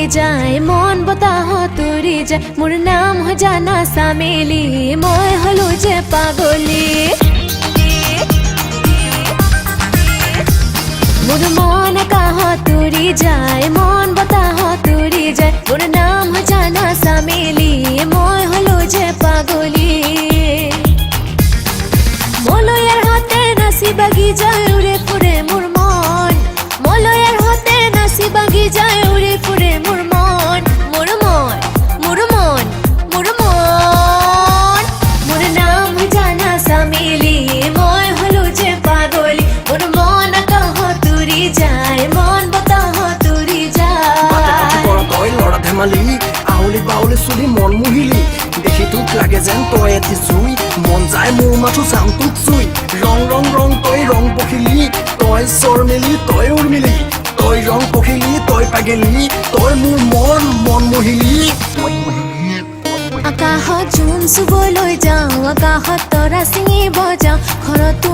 যায় মন বতাহত উৰি যায় মোৰ নাম হয় জানা চামেলি মই হলো যে পাগলী মোৰ মন আকাশত উৰি যায় মন বতাহত উৰি যায় মোৰ নাম হয় জানা চামেলি মই হলো যে পাগলী মলয়াৰ হাতে নাচি বাগি যায় উৰে ফুৰে মোৰ মন মলয়াৰ হাতে নাচি বাগি যায় উৰে ফুৰে মোৰ মন মোৰ মন মোৰ মন মোৰ মন মোৰ নাম হয় জানা চামেলি মই হলো যে পাগলী মোৰ মন আকাশত উৰি যায় মন বতাহত উৰি যায় তই লৰা ধেমালি আউলি বাউলি চুলি মন মুহিলি দেখি তোক লাগে যেন তই এটি জুই মন যায় মোৰ মাথো চাম তোক চুই ৰং ৰং ৰং তই ৰং পখিলি তই চৰ মেলি তই উৰ্মিলি তই ৰং পখিলি তই পাগেলি তই মোৰ মন মন মুহিলি আকাশত জোন চুবলৈ যাওঁ আকাশত তৰা ছিঙিব যাওঁ ঘৰতো